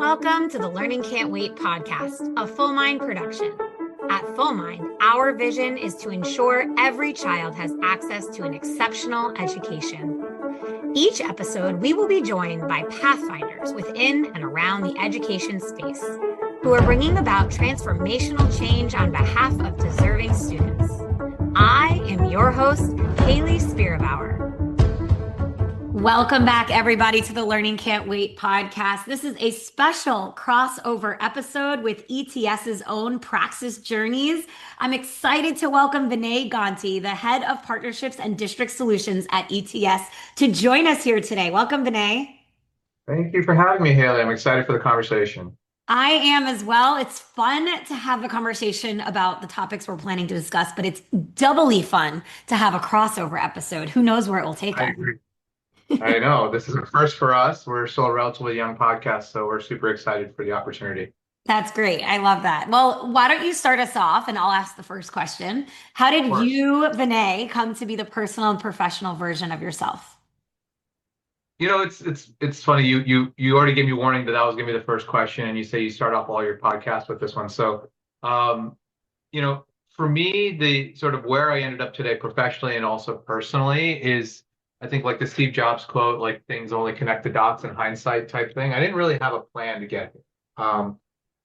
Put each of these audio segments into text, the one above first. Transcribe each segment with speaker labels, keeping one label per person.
Speaker 1: Welcome to the Learning Can't Wait podcast, a Full Mind production. At Full Mind, our vision is to ensure every child has access to an exceptional education. Each episode, we will be joined by pathfinders within and around the education space who are bringing about transformational change on behalf of deserving students. I am your host, Hayley Spira-Bauer. Welcome back, everybody, to the Learning Can't Wait podcast. This is a special crossover episode with ETS's own Praxis Journeys. I'm excited to welcome Vinay Ganti, the head of partnerships and district solutions at ETS, to join us here today. Welcome, Vinay.
Speaker 2: Thank you for having me, Haley. I'm excited for the conversation.
Speaker 1: I am as well. It's fun to have a conversation about the topics we're planning to discuss, but it's doubly fun to have a crossover episode. Who knows where it will take us?
Speaker 2: I agree. I know. This is a first for us. We're still a relatively young podcast, so we're super excited for the opportunity.
Speaker 1: That's great. I love that. Well, why don't you start us off and I'll ask the first question. How did you, Vinay, come to be the personal and professional version of yourself?
Speaker 2: You know, it's funny. You already gave me warning that was going to be the first question, and you say you start off all your podcasts with this one. So, for me, the sort of where I ended up today professionally and also personally is, I think, like the Steve Jobs quote, like things only connect the dots in hindsight type thing. I didn't really have a plan to get here.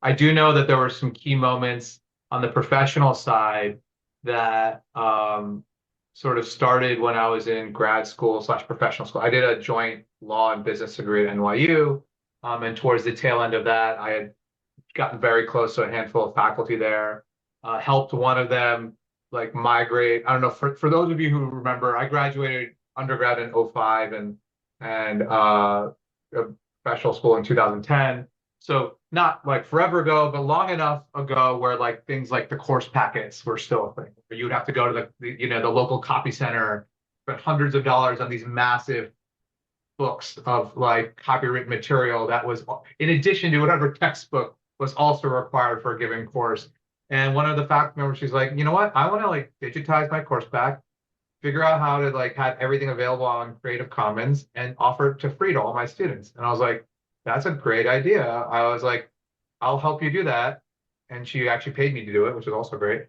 Speaker 2: I do know that there were some key moments on the professional side that sort of started when I was in grad school / professional school. I did a joint law and business degree at NYU. And towards the tail end of that, I had gotten very close to a handful of faculty there, helped one of them like migrate. I don't know, for those of you who remember, I graduated undergrad in 2005 and professional school in 2010. So not like forever ago, but long enough ago where like things like the course packets were still a thing. Where you would have to go to the local copy center, spend hundreds of dollars on these massive books of like copywritten material that was in addition to whatever textbook was also required for a given course. And one of the faculty members, she's like, you know what? I want to like digitize my course pack, figure out how to like have everything available on Creative Commons and offer it to free to all my students. And I was like, that's a great idea. I was like, I'll help you do that. And she actually paid me to do it, which is also great.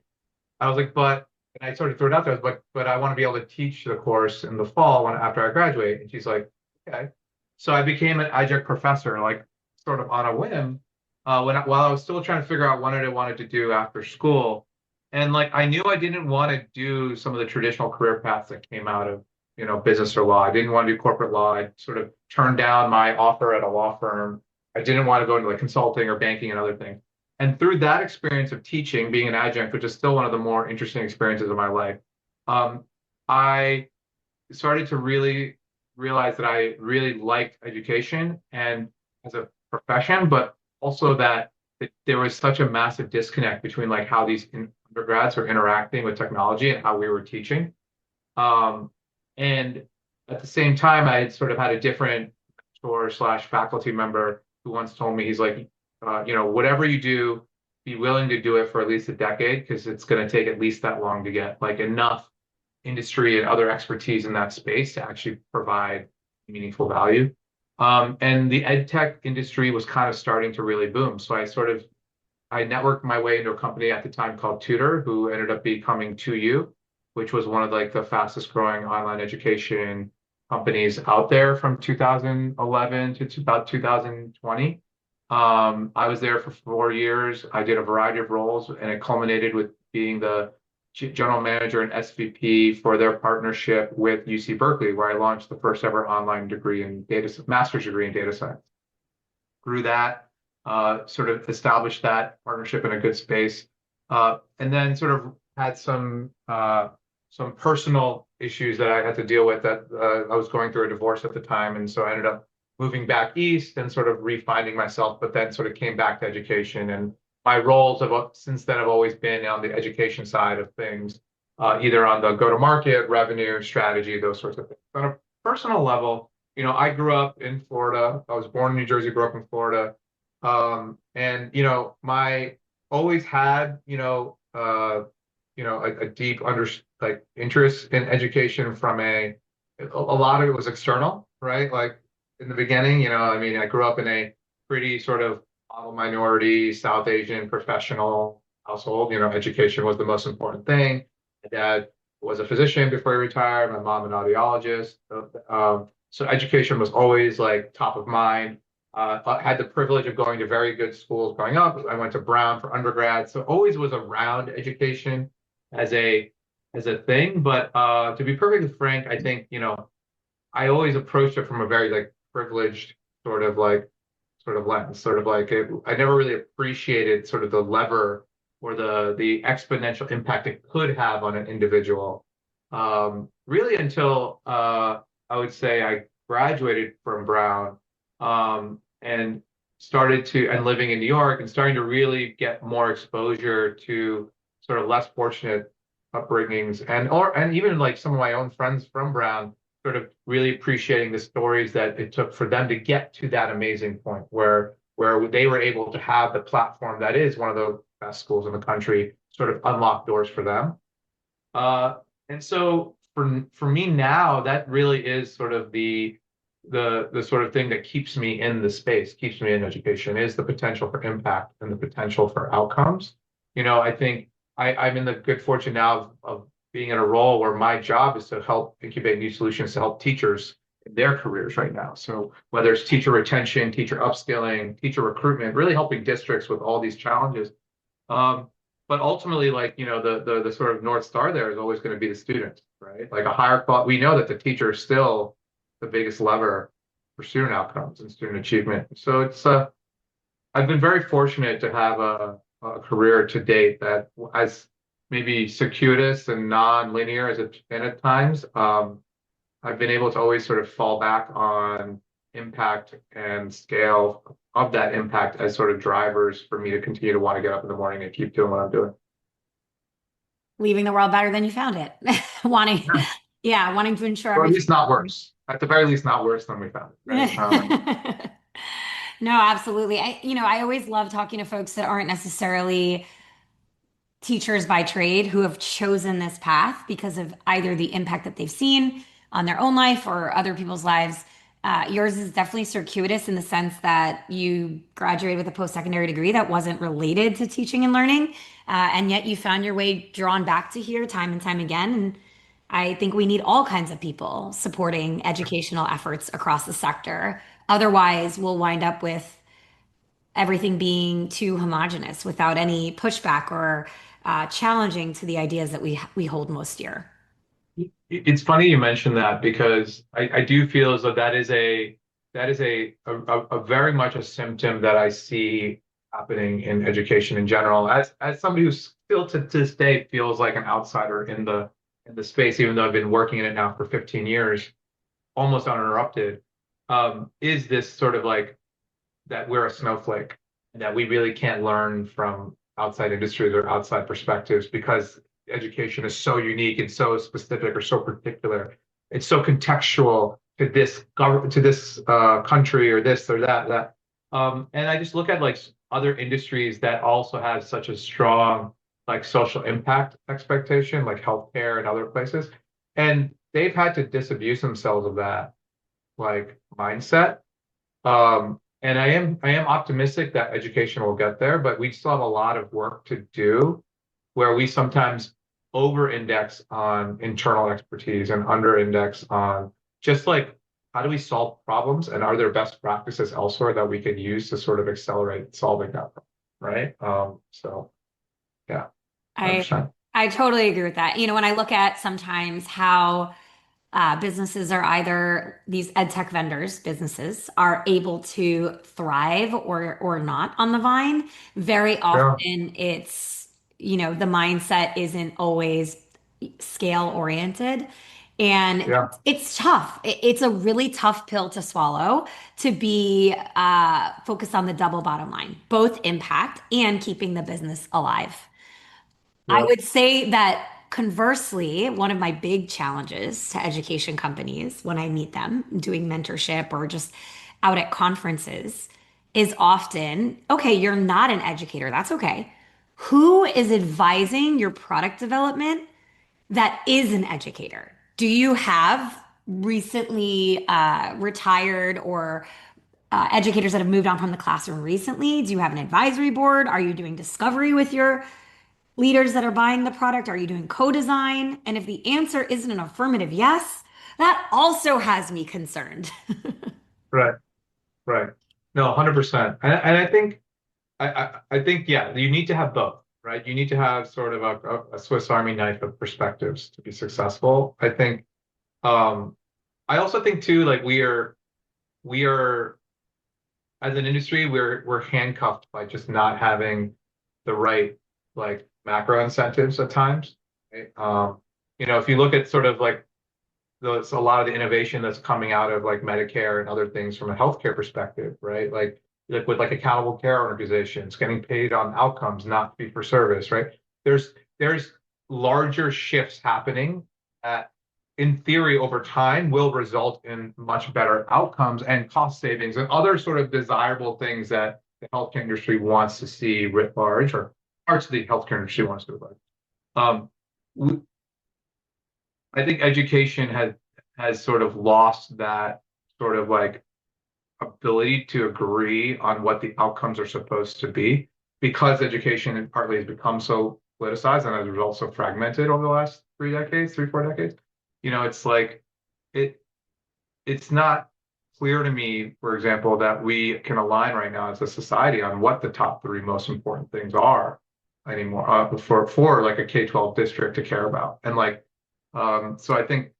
Speaker 2: I was like, and I sort of threw it out there, but I want to be able to teach the course in the fall after I graduate. And she's like, okay. So I became an adjunct professor, like sort of on a whim, while I was still trying to figure out what I wanted to do after school. And like, I knew I didn't want to do some of the traditional career paths that came out of, business or law. I didn't want to do corporate law. I sort of turned down my offer at a law firm. I didn't want to go into like consulting or banking and other things. And through that experience of teaching, being an adjunct, which is still one of the more interesting experiences of my life, I started to really realize that I really liked education and as a profession, but also that there was such a massive disconnect between like how these undergrads were interacting with technology and how we were teaching. And at the same time, I had sort of had a different mentor / faculty member who once told me, he's like, whatever you do, be willing to do it for at least a decade, because it's going to take at least that long to get like enough industry and other expertise in that space to actually provide meaningful value. And the EdTech industry was kind of starting to really boom. So I networked my way into a company at the time called Tutor, who ended up becoming 2U, which was one of like the fastest growing online education companies out there from 2011 to about 2020. I was there for 4 years. I did a variety of roles, and it culminated with being the general manager and SVP for their partnership with UC Berkeley, where I launched the first ever online degree in master's degree in data science. Grew that, sort of established that partnership in a good space, and then sort of had some personal issues that I had to deal with. That I was going through a divorce at the time, and so I ended up moving back east and sort of refinding myself, but then sort of came back to education. And my roles since then have always been on the education side of things, either on the go-to-market, revenue, strategy, those sorts of things. On a personal level, I grew up in Florida. I was born in New Jersey, grew up in Florida. And, my always had, a deep interest in education from a lot of it was external, right? Like in the beginning, I grew up in a pretty sort of model minority, South Asian professional household. Education was the most important thing. My dad was a physician before he retired. My mom an audiologist. So education was always like top of mind. I had the privilege of going to very good schools growing up. I went to Brown for undergrad, so always was around education as a thing. But to be perfectly frank, I think I always approached it from a very like privileged sort of like sort of lens, sort of like I never really appreciated sort of the lever or the exponential impact it could have on an individual. Really until I would say I graduated from Brown and started to and living in New York and starting to really get more exposure to sort of less fortunate upbringings and even like some of my own friends from Brown sort of really appreciating the stories that it took for them to get to that amazing point where they were able to have the platform that is one of the best schools in the country sort of unlock doors for them. And so for me now, that really is sort of the sort of thing that keeps me in the space, keeps me in education, is the potential for impact and the potential for outcomes. I think I'm in the good fortune now of being in a role where my job is to help incubate new solutions to help teachers in their careers right now. So whether it's teacher retention, teacher upskilling, teacher recruitment, really helping districts with all these challenges. But ultimately, like, the sort of North Star there is always going to be the student, right? Like a higher quality, we know that the teacher is still the biggest lever for student outcomes and student achievement. So I've been very fortunate to have a career to date that, as maybe circuitous and non-linear as it's been at times, I've been able to always sort of fall back on impact and scale of that impact as sort of drivers for me to continue to want to get up in the morning and keep doing what I'm doing.
Speaker 1: Leaving the world better than you found it. Wanting,
Speaker 2: Yeah.
Speaker 1: yeah, wanting to ensure
Speaker 2: Or at
Speaker 1: everything.
Speaker 2: least not worse. At the very least, not worse than we found it, right?
Speaker 1: No, absolutely. I always love talking to folks that aren't necessarily teachers by trade who have chosen this path because of either the impact that they've seen on their own life or other people's lives. Yours is definitely circuitous in the sense that you graduated with a post-secondary degree that wasn't related to teaching and learning, and yet you found your way drawn back to here time and time again. And I think we need all kinds of people supporting educational efforts across the sector. Otherwise, we'll wind up with everything being too homogenous without any pushback or challenging to the ideas that we hold most dear.
Speaker 2: It's funny you mentioned that because I do feel as though that is a very much a symptom that I see happening in education in general. As somebody who still to this day feels like an outsider in the space, even though I've been working in it now for 15 years, almost uninterrupted, is this sort of like that we're a snowflake and that we really can't learn from outside industries or outside perspectives because education is so unique and so specific or so particular. It's so contextual to this government, to this country or this or that. And I just look at like other industries that also have such a strong like social impact expectation, like healthcare and other places, and they've had to disabuse themselves of that like mindset. And I am optimistic that education will get there, but we still have a lot of work to do where we sometimes over-index on internal expertise and under-index on just like how do we solve problems and are there best practices elsewhere that we can use to sort of accelerate solving that problem, right? So yeah,
Speaker 1: I
Speaker 2: 100%.
Speaker 1: I totally agree with that. When I look at sometimes how businesses are either these ed tech vendors, businesses are able to thrive or not on the vine. Very
Speaker 2: Yeah,
Speaker 1: often it's, the mindset isn't always scale oriented. And
Speaker 2: yeah,
Speaker 1: it's tough. It's a really tough pill to swallow to be focused on the double bottom line, both impact and keeping the business alive. I
Speaker 2: yeah.
Speaker 1: would say that conversely, one of my big challenges to education companies when I meet them doing mentorship or just out at conferences is often, okay, you're not an educator. That's okay. Who is advising your product development that is an educator? Do you have recently retired or educators that have moved on from the classroom recently? Do you have an advisory board? Are you doing discovery with your leaders that are buying the product? Are you doing co-design? And if the answer isn't an affirmative yes, that also has me concerned.
Speaker 2: Right. Right. No, 100%. And I think, yeah, you need to have both, right? You need to have sort of a Swiss Army knife of perspectives to be successful. Um, I also think too, like we are as an industry, we're handcuffed by just not having the right like macro incentives at times. Right? If you look at sort of like a lot of the innovation that's coming out of like Medicare and other things from a healthcare perspective, right? Like with like accountable care organizations getting paid on outcomes, not fee for service, right? There's larger shifts happening that in theory over time will result in much better outcomes and cost savings and other sort of desirable things that the healthcare industry wants to see writ large, or parts of the healthcare industry wants to see writ large. Um, I think education has sort of lost that sort of like ability to agree on what the outcomes are supposed to be because education partly has become so politicized and as a result so fragmented over the last 3 decades, 3, 4 decades. It's like it's not clear to me, for example, that we can align right now as a society on what the top three most important things are anymore for like a K-12 district to care about. And like so I think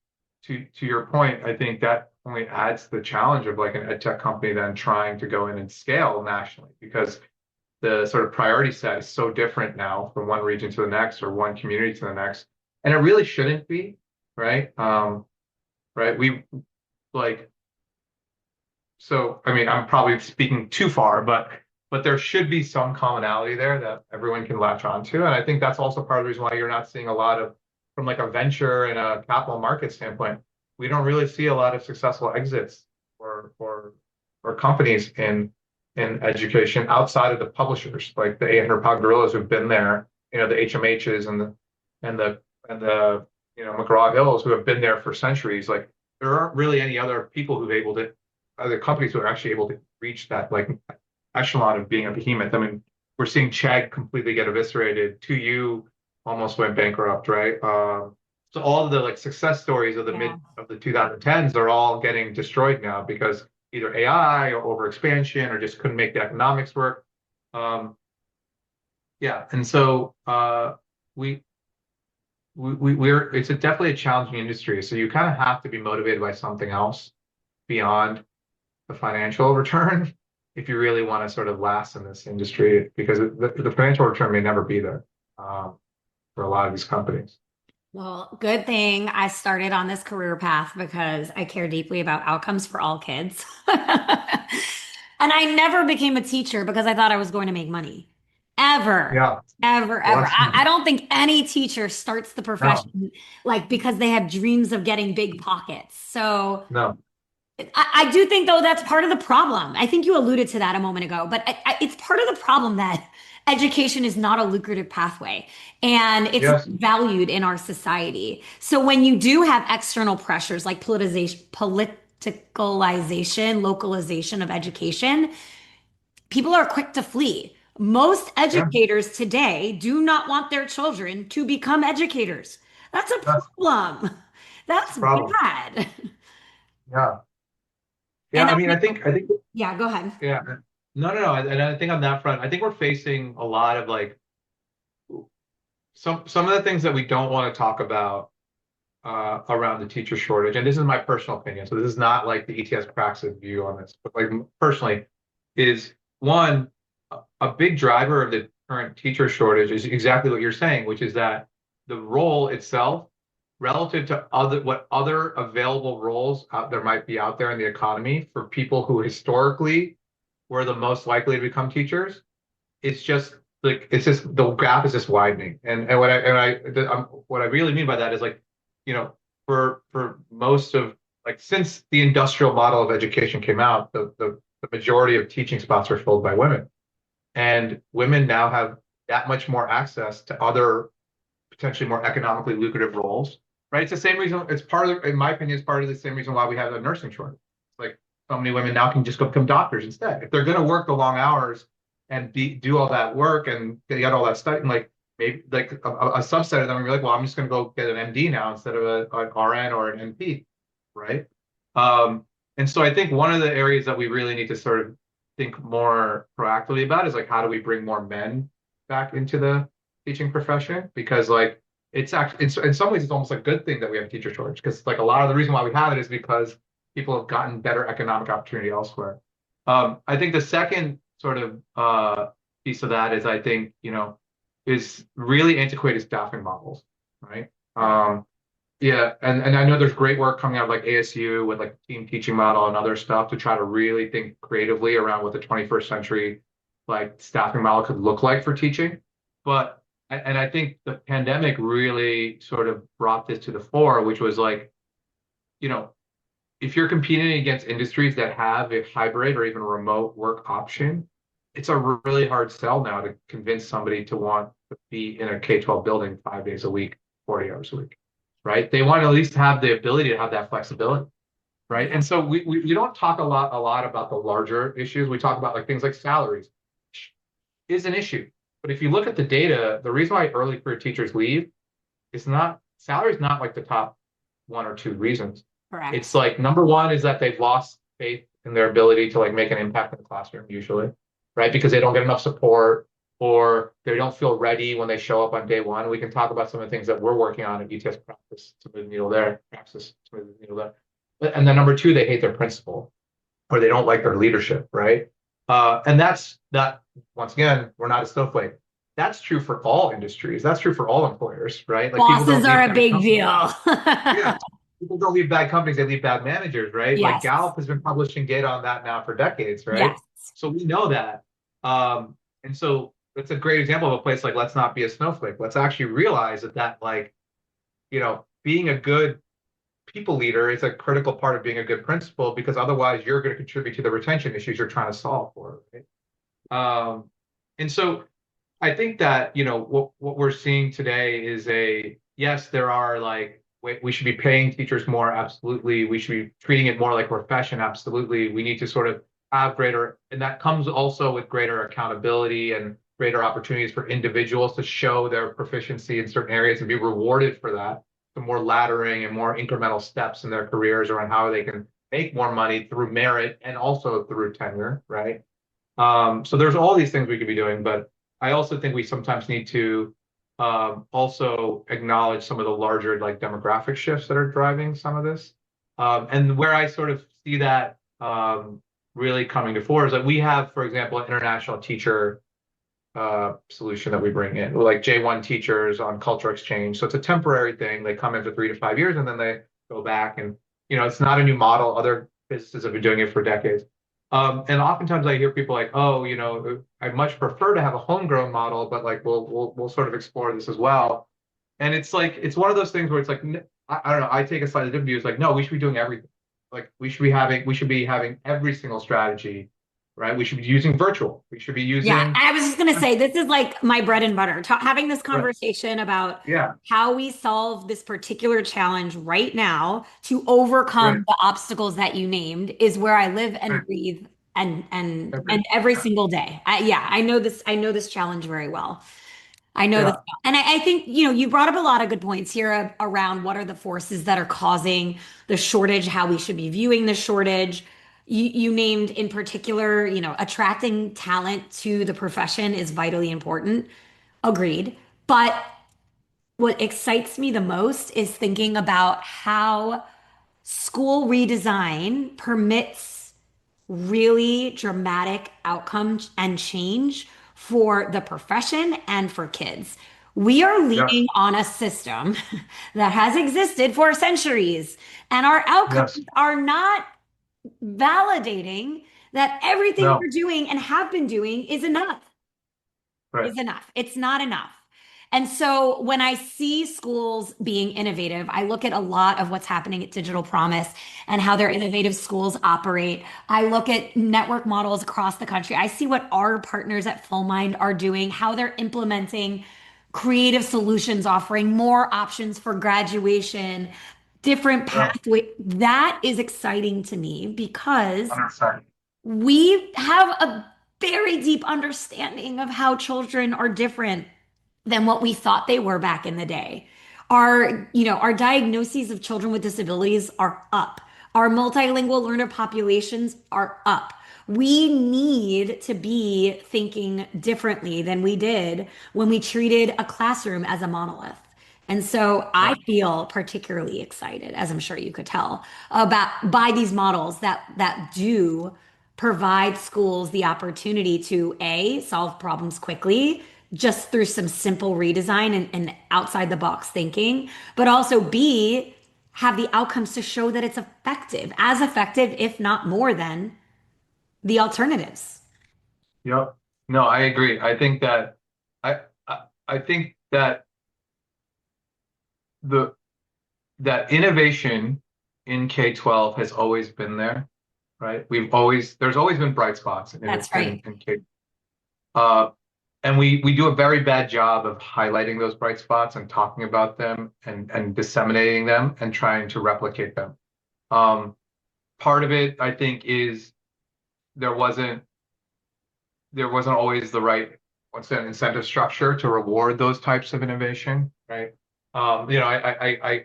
Speaker 2: to your point, I think that only adds to the challenge of like an EdTech company then trying to go in and scale nationally because the sort of priority set is so different now from one region to the next or one community to the next. And it really shouldn't be, right? Right. We like so I mean I'm probably speaking too far, but there should be some commonality there that everyone can latch onto. And I think that's also part of the reason why you're not seeing a lot of from like a venture and a capital market standpoint, we don't really see a lot of successful exits or companies in education outside of the publishers, like the 800-pound gorillas who've been there, the HMHs and the McGraw-Hills who have been there for centuries. Like there aren't really any other people other companies who are actually able to reach that like echelon of being a behemoth. I mean, we're seeing Chegg completely get eviscerated. 2U almost went bankrupt, right? So all of the like success stories of the mid of the 2010s are all getting destroyed now because either AI or overexpansion or just couldn't make the economics work. And so we're it's definitely a challenging industry. So you kind of have to be motivated by something else beyond the financial return if you really want to sort of last in this industry because the financial return may never be there. For a lot of these companies.
Speaker 1: Well, good thing I started on this career path because I care deeply about outcomes for all kids. And I never became a teacher because I thought I was going to make money. Ever.
Speaker 2: Yeah.
Speaker 1: Ever,
Speaker 2: Well,
Speaker 1: ever. I don't think any teacher starts the
Speaker 2: no,
Speaker 1: profession like because they have dreams of getting big pockets. So
Speaker 2: no.
Speaker 1: I do think, though, that's part of the problem. I think you alluded to that a moment ago, but it's part of the problem that education is not a lucrative pathway and it's not
Speaker 2: Yes.
Speaker 1: valued in our society. So when you do have external pressures like politicalization, localization of education, people are quick to flee. Most
Speaker 2: Yeah.
Speaker 1: educators today do not want their children to become educators. That's a
Speaker 2: That's
Speaker 1: problem.
Speaker 2: the
Speaker 1: That's
Speaker 2: problem.
Speaker 1: bad.
Speaker 2: Yeah. Yeah.
Speaker 1: And
Speaker 2: I mean, I think,
Speaker 1: yeah, go ahead.
Speaker 2: yeah. No. And I think on that front, I think we're facing a lot of like some of the things that we don't want to talk about around the teacher shortage. And this is my personal opinion. So this is not like the ETS Praxis view on this, but like personally, is one, a big driver of the current teacher shortage is exactly what you're saying, which is that the role itself, relative to what other available roles there might be out there in the economy for people who historically were the most likely to become teachers, it's just like the gap is just widening. And what I really mean by that is like, for most of like since the industrial model of education came out, the majority of teaching spots are filled by women. And women now have that much more access to other potentially more economically lucrative roles, right? It's the same reason, in my opinion, it's part of the same reason why we have a nursing shortage. Like so many women now can just go become doctors instead. If they're going to work the long hours and do all that work and get all that stuff, and like maybe like a subset of them are like, well, I'm just going to go get an MD now instead of an RN or an MP, right? And so I think one of the areas that we really need to sort of think more proactively about is like, how do we bring more men back into the teaching profession? Because like it's actually, in some ways, it's almost a good thing that we have a teacher shortage, because like a lot of the reason why we have it is because people have gotten better economic opportunity elsewhere. I think the second sort of piece of that is I think, is really antiquated staffing models, right? Yeah, and I know there's great work coming out of like ASU with like team teaching model and other stuff to try to really think creatively around what the 21st century like staffing model could look like for teaching. But and I think the pandemic really sort of brought this to the fore, which was like, you know, if you're competing against industries that have a hybrid or even remote work option, it's a really hard sell now to convince somebody to want to be in a K-12 building 5 days a week, 40 hours a week, right? They want to at least have the ability to have that flexibility, right? And so we don't talk a lot about the larger issues. We talk about like things like salaries is an issue. But if you look at the data, the reason why early career teachers leave is not salary is not like the top one or two reasons.
Speaker 1: Correct.
Speaker 2: It's like number one is that they've lost faith in their ability to like make an impact in the classroom usually, right? Because they don't get enough support or they don't feel ready when they show up on day one. We can talk about some of the things that we're working on at ETS Praxis to move the needle there, Praxis to move the needle there. And then number two, they hate their principal or they don't like their leadership, right? And that's that. Once again, we're not a snowflake. That's true for all industries. That's true for all employers, right? Like
Speaker 1: bosses are a big deal.
Speaker 2: Yeah. People don't leave bad companies, they leave bad managers, right?
Speaker 1: Yes.
Speaker 2: Like Gallup has been publishing data on that now for decades, right?
Speaker 1: Yes.
Speaker 2: So we know that. And so it's a great example of a place like, let's not be a snowflake. Let's actually realize that like, being a good people leader is a critical part of being a good principal, because otherwise you're going to contribute to the retention issues you're trying to solve for, right? And so I think that, what we're seeing today is yes, there are like, we should be paying teachers more. Absolutely. We should be treating it more like a profession. Absolutely. We need to sort of have greater, and that comes also with greater accountability and greater opportunities for individuals to show their proficiency in certain areas and be rewarded for that. So more laddering and more incremental steps in their careers around how they can make more money through merit and also through tenure, right? So there's all these things we could be doing, but I also think we sometimes need to also acknowledge some of the larger like demographic shifts that are driving some of this. And where I sort of see that really coming to fore is that we have, for example, an international teacher solution that we bring in, like J1 teachers on culture exchange. So it's a temporary thing. They come in for 3 to 5 years and then they go back, and it's not a new model. Other businesses have been doing it for decades. And oftentimes I hear people like, oh, I much prefer to have a homegrown model, but like we'll sort of explore this as well. And it's like it's one of those things where it's like I don't know. I take a slightly different view. It's like, no, we should be doing everything. Like we should be having every single strategy, right? We should be using virtual. We should be using.
Speaker 1: Yeah, I was just gonna say this is like my bread and butter. Having this conversation about how we solve this particular challenge right now to overcome the obstacles that you named is where I live and breathe and every single day. I know this. I know this challenge very well. I know this. And I think, you brought up a lot of good points here around what are the forces that are causing the shortage, how we should be viewing the shortage. You named in particular, attracting talent to the profession is vitally important. Agreed. But what excites me the most is thinking about how school redesign permits really dramatic outcomes and change for the profession and for kids. We are leaning on a system that has existed for centuries, and our outcomes are not validating that everything we're doing and have been doing is enough. Is enough. It's not enough. And so when I see schools being innovative, I look at a lot of what's happening at Digital Promise and how their innovative schools operate. I look at network models across the country. I see what our partners at FullMind are doing, how they're implementing creative solutions, offering more options for graduation,
Speaker 3: different
Speaker 2: Yeah,
Speaker 3: pathway. That is exciting to me because
Speaker 2: 100%.
Speaker 3: we have a very deep understanding of how children are different than what we thought they were back in the day. Our diagnoses of children with disabilities are up. Our multilingual learner populations are up. We need to be thinking differently than we did when we treated a classroom as a monolith. And so I
Speaker 2: Yeah.
Speaker 3: feel particularly excited, as I'm sure you could tell, about by these models that do provide schools the opportunity to A, solve problems quickly, just through some simple redesign and outside the box thinking, but also B, have the outcomes to show that it's effective, as effective, if not more than the alternatives.
Speaker 2: Yep. No, I agree. I, I think that the that innovation in K-12 has always been there, right? There's always been bright spots
Speaker 3: That's right.
Speaker 2: in K. Uh, and we do a very bad job of highlighting those bright spots and talking about them and disseminating them and trying to replicate them. Um, Part of it, I think, is there wasn't there wasn't always the right what's that incentive structure to reward those types of innovation, right? I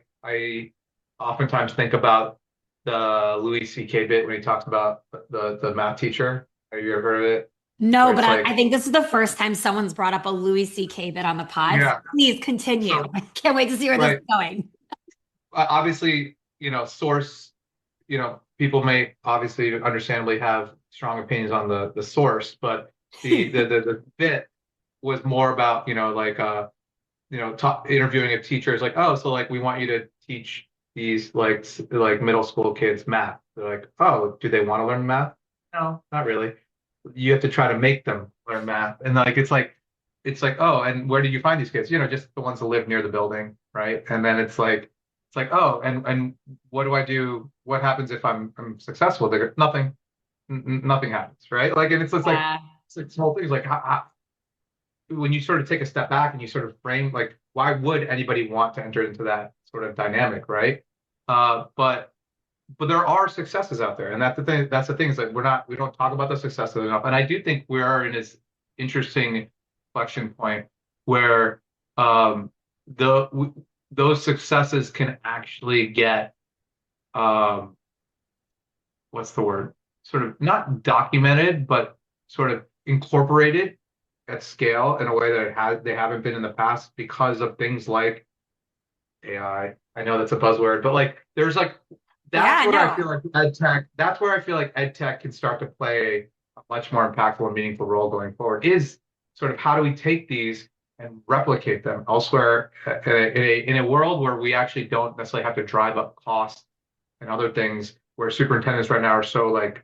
Speaker 2: oftentimes think about the Louis C.K. bit when he talks about the math teacher. Have you ever heard of it?
Speaker 3: No,
Speaker 2: Where
Speaker 3: but
Speaker 2: it's
Speaker 3: I
Speaker 2: like,
Speaker 3: think this is the first time someone's brought up a Louis C.K. bit on the pod. So
Speaker 2: yeah,
Speaker 3: please continue.
Speaker 2: so
Speaker 3: I can't wait to see where this is
Speaker 2: right,
Speaker 3: going.
Speaker 2: obviously, source, people may obviously understandably have strong opinions on the source, but the bit was more about, interviewing a teacher is like, oh, so like we want you to teach these like middle school kids math. They're like, oh, do they want to learn math? No, not really. You have to try to make them learn math. And like it's like, oh, and where did you find these kids? Just the ones that live near the building, right? And then it's like, oh, and what do I do? What happens if I'm successful? They go, nothing. Nothing happens, right? Like, and
Speaker 3: Yeah.
Speaker 2: it's like small things like when you sort of take a step back and you sort of frame like why would anybody want to enter into that sort of dynamic, right? But there are successes out there, and that's the thing is that we don't talk about the successes enough. And I do think we are in this interesting inflection point where um the those successes can actually get um what's the word, sort of not documented but sort of incorporated at scale in a way that they haven't been in the past because of things like AI. I know that's a buzzword, but like there's like
Speaker 3: Yeah, no.
Speaker 2: that's where I feel like ed tech can start to play a much more impactful and meaningful role going forward, is sort of how do we take these and replicate them elsewhere in a world where we actually don't necessarily have to drive up costs and other things, where superintendents right now are so like,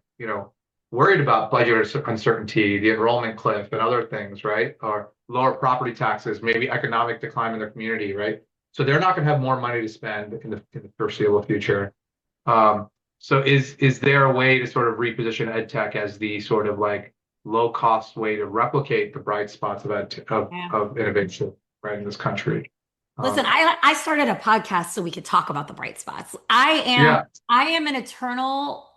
Speaker 2: worried about budget uncertainty, the enrollment cliff, and other things, right? Or lower property taxes, maybe economic decline in their community, right? So they're not going to have more money to spend in the foreseeable future. So is there a way to sort of reposition ed tech as the sort of like low cost way to replicate the bright spots
Speaker 3: Yeah.
Speaker 2: of innovation right in this country?
Speaker 3: Listen,
Speaker 2: Um,
Speaker 3: I started a podcast so we could talk about the bright spots.
Speaker 2: yeah,
Speaker 3: I am an eternal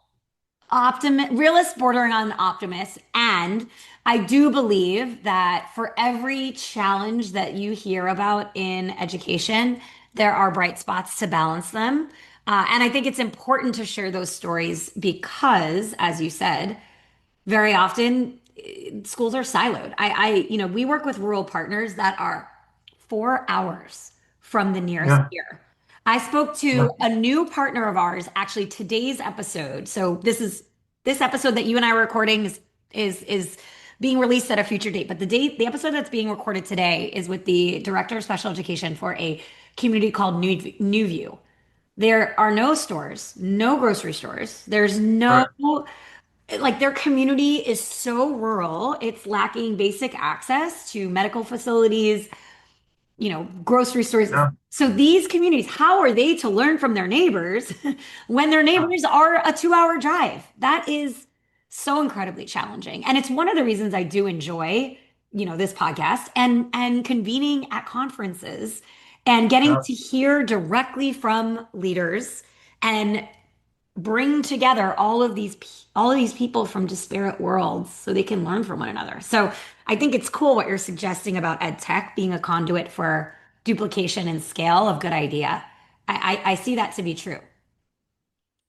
Speaker 3: optimist, realist bordering on optimist, and I do believe that for every challenge that you hear about in education, there are bright spots to balance them. And I think it's important to share those stories because, as you said, very often schools are siloed. We work with rural partners that are 4 hours from the nearest
Speaker 2: yeah,
Speaker 3: pier. I spoke
Speaker 2: yeah,
Speaker 3: to a new partner of ours, actually today's episode. So this episode that you and I are recording is being released at a future date. But the episode that's being recorded today is with the director of special education for a community called New View. There are no stores, no grocery stores. There's no
Speaker 2: right,
Speaker 3: like their community is so rural, it's lacking basic access to medical facilities, grocery stores.
Speaker 2: yeah,
Speaker 3: So these communities, how are they to learn from their neighbors when their
Speaker 2: yeah,
Speaker 3: neighbors are a 2 hour drive? That is so incredibly challenging. And it's one of the reasons I do enjoy, this podcast and convening at conferences and getting
Speaker 2: Yeah.
Speaker 3: to hear directly from leaders and bring together all of these people from disparate worlds so they can learn from one another. So I think it's cool what you're suggesting about ed tech being a conduit for duplication and scale of good idea. I see that to be true.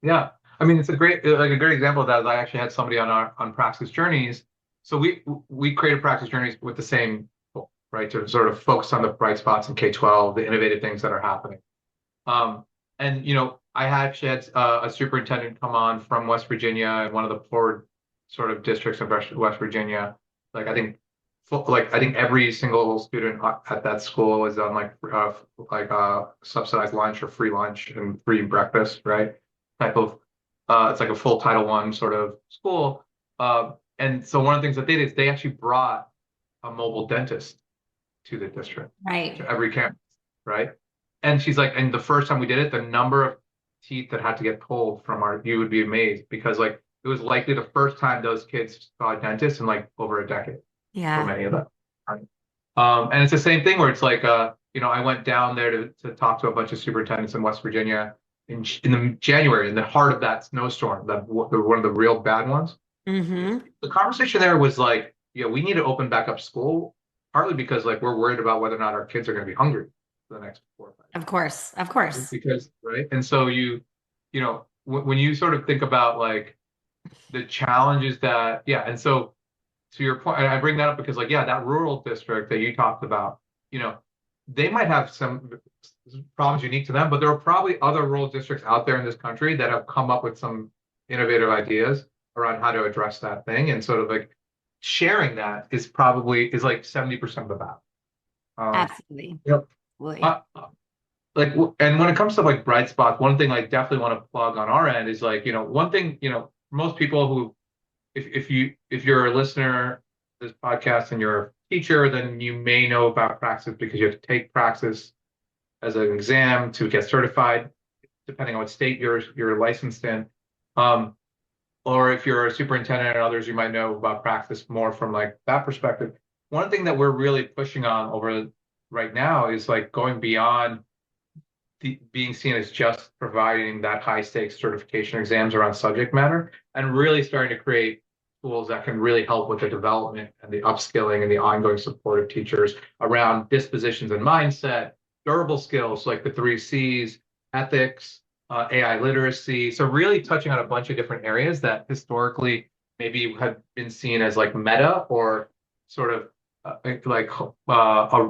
Speaker 2: Yeah. I mean, it's a great example of that is I actually had somebody on Praxis Journeys. So we created Praxis Journeys with the same goal, right? To sort of focus on the bright spots in K-12, the innovative things that are happening. And I actually had a superintendent come on from West Virginia and one of the forward sort of districts of West Virginia. Like I think every single student at that school is on subsidized lunch or free lunch and free breakfast, right? Type of it's like a full Title I sort of school. And so one of the things that they did is they actually brought a mobile dentist to the district,
Speaker 3: Right.
Speaker 2: to every campus, right? And she's like, and the first time we did it, the number of teeth that had to get pulled you would be amazed because like it was likely the first time those kids saw a dentist in like over a decade for
Speaker 3: Yeah.
Speaker 2: many of them. Right? And it's the same thing where it's like, I went down there to talk to a bunch of superintendents in West Virginia in the January, in the heart of that snowstorm, one of the real bad ones.
Speaker 3: Hmm.
Speaker 2: The conversation there was like, yeah, we need to open back up school, partly because like we're worried about whether or not our kids are going to be hungry for the next 4 or 5
Speaker 3: Of course. Of course.
Speaker 2: because right. And so when you sort of think about like the challenges that, yeah, and so to your point, and I bring that up because like, yeah, that rural district that you talked about, they might have some problems unique to them, but there are probably other rural districts out there in this country that have come up with some innovative ideas around how to address that thing. And sort of like sharing that is like 70% of the battle.
Speaker 3: Absolutely.
Speaker 2: Yep.
Speaker 3: Absolutely.
Speaker 2: Uh, and when it comes to like bright spots, one thing I definitely want to plug on our end is like, one thing, most people who, if you're a listener to this podcast and you're a teacher, then you may know about Praxis because you have to take Praxis as an exam to get certified, depending on what state you're licensed in. Or if you're a superintendent and others, you might know about Praxis more from like that perspective. One thing that we're really pushing on over right now is like going beyond being seen as just providing that high stakes certification exams around subject matter and really starting to create tools that can really help with the development and the upskilling and the ongoing support of teachers around dispositions and mindset, durable skills like the 3 C's, ethics, AI literacy. So really touching on a bunch of different areas that historically maybe have been seen as like meta or sort of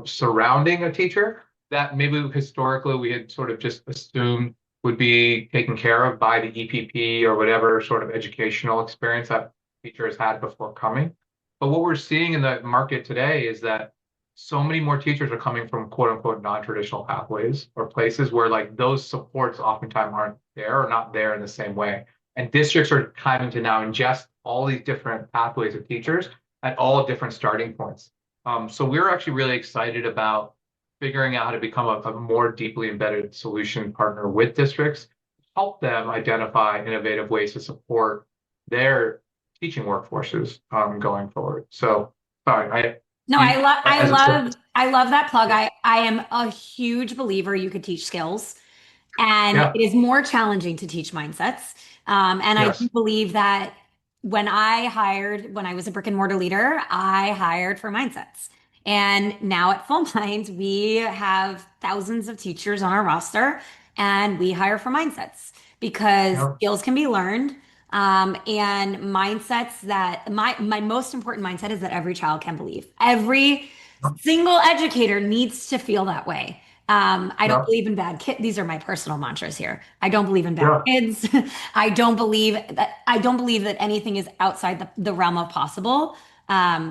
Speaker 2: surrounding a teacher that maybe historically we had sort of just assumed would be taken care of by the EPP or whatever sort of educational experience that teacher has had before coming. But what we're seeing in the market today is that so many more teachers are coming from quote unquote non-traditional pathways or places where like those supports oftentimes aren't there or not there in the same way. And districts are having to now ingest all these different pathways of teachers at all different starting points. So we're actually really excited about figuring out how to become a more deeply embedded solution partner with districts, help them identify innovative ways to support their teaching workforces going forward. So, sorry,
Speaker 3: No,
Speaker 2: you, as a
Speaker 3: I love that plug. I am a huge believer you could teach skills. And it
Speaker 2: yeah,
Speaker 3: is more challenging to teach mindsets. And I do
Speaker 2: yes,
Speaker 3: believe that when I was a brick and mortar leader, I hired for mindsets. And now at Full Mind, we have thousands of teachers on our roster and we hire for mindsets because
Speaker 2: yeah,
Speaker 3: skills can be learned. And mindsets that my most important mindset is that every child can believe. Every single educator needs to feel that way. I don't
Speaker 2: yeah,
Speaker 3: believe in bad kids. These are my personal mantras here. I don't believe in bad
Speaker 2: yeah,
Speaker 3: kids. I don't believe that anything is outside the realm of possible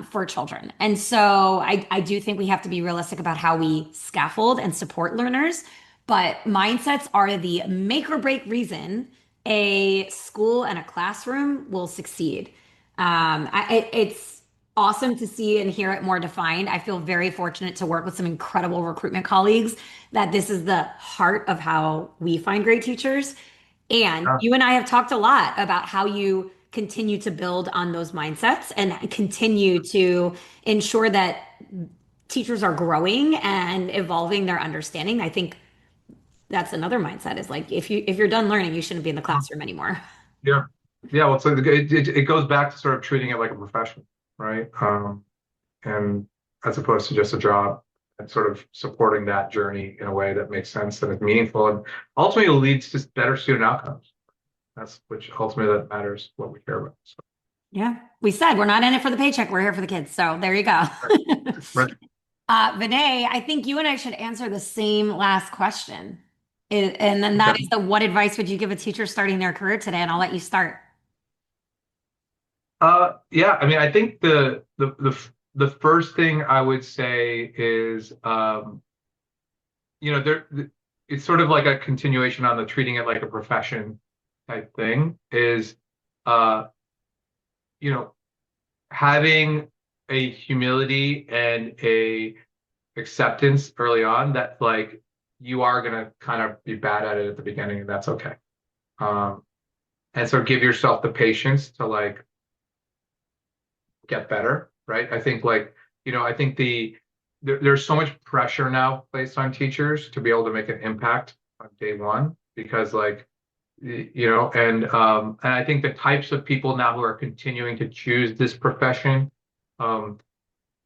Speaker 3: for children. And so I do think we have to be realistic about how we scaffold and support learners. But mindsets are the make or break reason a school and a classroom will succeed. It's awesome to see and hear it more defined. I feel very fortunate to work with some incredible recruitment colleagues that this is the heart of how we find great teachers. And
Speaker 2: yeah,
Speaker 3: you and I have talked a lot about how you continue to build on those mindsets and continue to ensure that teachers are growing and evolving their understanding, I think that's another mindset is like if you're done learning, you shouldn't be in the classroom anymore.
Speaker 2: Yeah. Yeah. Well, so it goes back to sort of treating it like a profession, right? And as opposed to just a job, and sort of supporting that journey in a way that makes sense and is meaningful and ultimately leads to better student outcomes. That's which ultimately that matters what we care about. So,
Speaker 3: Yeah. We said we're not in it for the paycheck, we're here for the kids. So there you go.
Speaker 2: right. Right.
Speaker 3: Vinay, I think you and I should answer the same last question. And then that
Speaker 2: Okay.
Speaker 3: is the what advice would you give a teacher starting their career today? And I'll let you start.
Speaker 2: Yeah, I mean, I think the first thing I would say is, there it's sort of like a continuation on the treating it like a profession type thing is, uh, you know, having a humility and a acceptance early on that like you are gonna kind of be bad at it at the beginning, and that's okay. Um, and so give yourself the patience to like get better, right? I think like, I think there's so much pressure now placed on teachers to be able to make an impact on day one because like, and I think the types of people now who are continuing to choose this profession, um,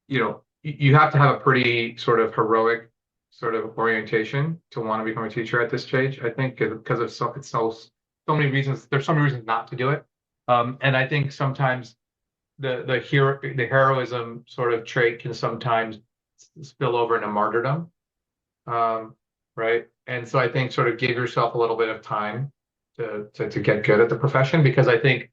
Speaker 2: you have to have a pretty sort of heroic sort of orientation to want to become a teacher at this stage, I think, because of so many reasons. There's so many reasons not to do it. And I think sometimes the heroism sort of trait can sometimes spill over into martyrdom, right? And so I think sort of give yourself a little bit of time to get good at the profession because I think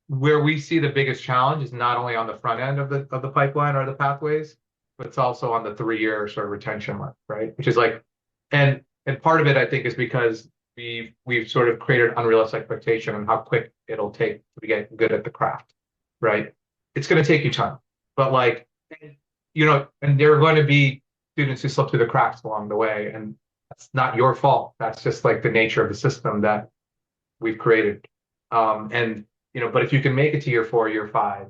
Speaker 2: where we see the biggest challenge is not only on the front end of the pipeline or the pathways, but it's also on the 3 year sort of retention line, right? Which is like, and part of it I think is because we've sort of created unrealistic expectation on how quick it'll take to get good at the craft, right? It's going to take you time, but like, and there are going to be students who slip through the cracks along the way, and that's not your fault. That's just like the nature of the system that we've created. And but if you can make it to year 4, year 5,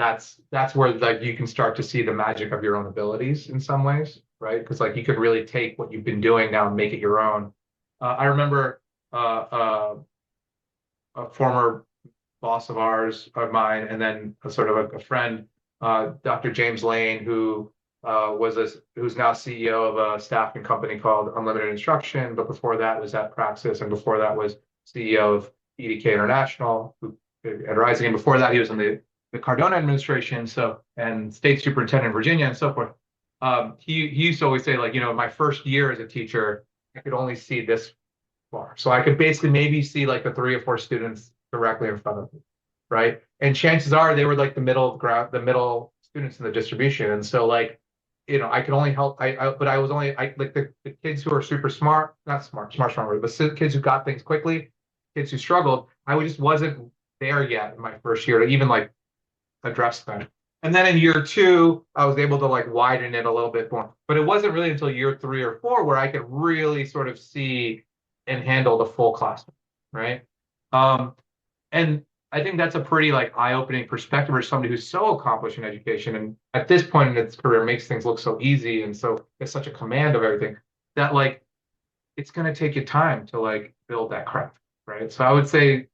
Speaker 2: that's where like you can start to see the magic of your own abilities in some ways, right? Because like you could really take what you've been doing now and make it your own. I remember a former boss of mine, and then a sort of a friend, Dr. James Lane, who's now CEO of a staffing company called Unlimited Instruction, but before that was at Praxis, and before that was CEO of EdTech International at Rising, and before that he was in the Cardona administration, and state superintendent in Virginia and so forth. He used to always say like, my first year as a teacher, I could only see this far, so I could basically maybe see like the 3 or 4 students directly in front of me, right? And chances are they were like the middle students in the distribution. And so like, I could only help. But I was only like the kids who are super smart, not smart, but kids who got things quickly, kids who struggled. I just wasn't there yet in my first year to even like address them. And then in year 2, I was able to like widen it a little bit more. But it wasn't really until year 3 or 4 where I could really sort of see and handle the full classroom, right? And I think that's a pretty like eye-opening perspective for somebody who's so accomplished in education and at this point in its career makes things look so easy and so it's such a command of everything that like it's going to take you time to like build that craft, right? So I would say,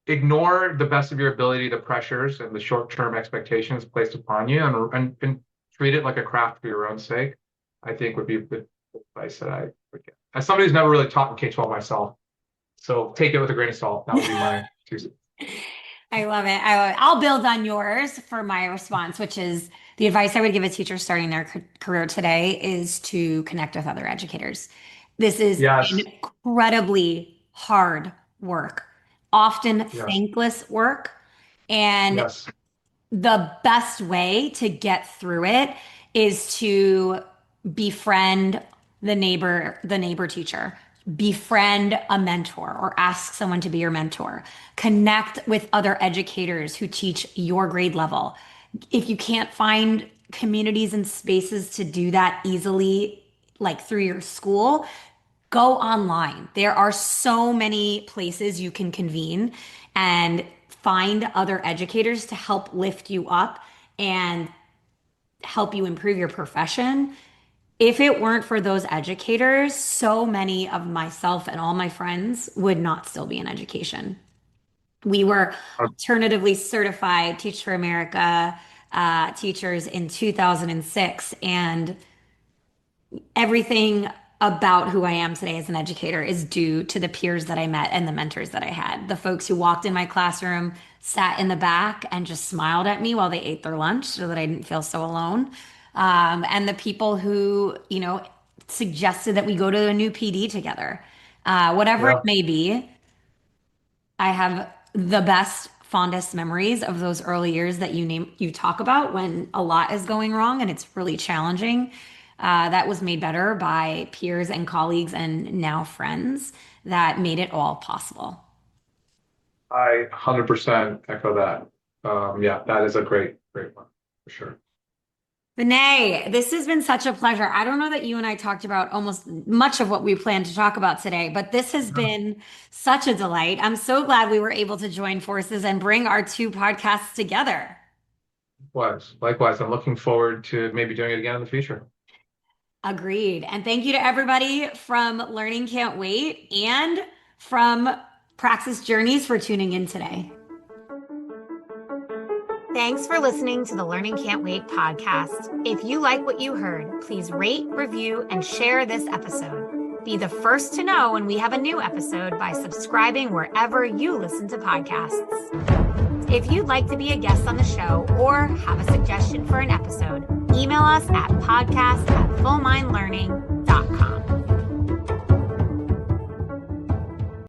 Speaker 2: ignore the best of your ability the pressures and the short-term expectations placed upon you and treat it like a craft for your own sake. I think would be the advice that I would get. As somebody who's never really taught in K-12 myself, so take it with a grain of salt. That would be my 2 cents.
Speaker 3: I love it. I'll build on yours for my response, which is the advice I would give a teacher starting their career today is to connect with other educators. This is
Speaker 2: Yes.
Speaker 3: incredibly hard work, often
Speaker 2: Yes.
Speaker 3: thankless work. And
Speaker 2: Yes.
Speaker 3: the best way to get through it is to befriend the neighbor teacher, befriend a mentor or ask someone to be your mentor, connect with other educators who teach your grade level. If you can't find communities and spaces to do that easily, like through your school, go online. There are so many places you can convene and find other educators to help lift you up and help you improve your profession. If it weren't for those educators, so many of myself and all my friends would not still be in education. We were alternatively certified Teach for America teachers in 2006, and everything about who I am today as an educator is due to the peers that I met and the mentors that I had. The folks who walked in my classroom, sat in the back, and just smiled at me while they ate their lunch so that I didn't feel so alone. And the people who, suggested that we go to a new PD together. Whatever it
Speaker 2: Yeah.
Speaker 3: may be, I have the best, fondest memories of those early years that you talk about when a lot is going wrong and it's really challenging. That was made better by peers and colleagues and now friends that made it all possible.
Speaker 2: I 100% echo that. Yeah, that is a great one for sure.
Speaker 3: Vinay, this has been such a pleasure. I don't know that you and I talked about almost much of what we planned to talk about today, but this has been such a delight. I'm so glad we were able to join forces and bring our two podcasts together.
Speaker 2: Likewise, I'm looking forward to maybe doing it again in the future.
Speaker 3: Agreed. And thank you to everybody from Learning Can't Wait and from Praxis Journeys for tuning in today.
Speaker 1: Thanks for listening to the Learning Can't Wait podcast. If you like what you heard, please rate, review, and share this episode. Be the first to know when we have a new episode by subscribing wherever you listen to podcasts. If you'd like to be a guest on the show or have a suggestion for an episode, email us at podcast@fullmindlearning.com.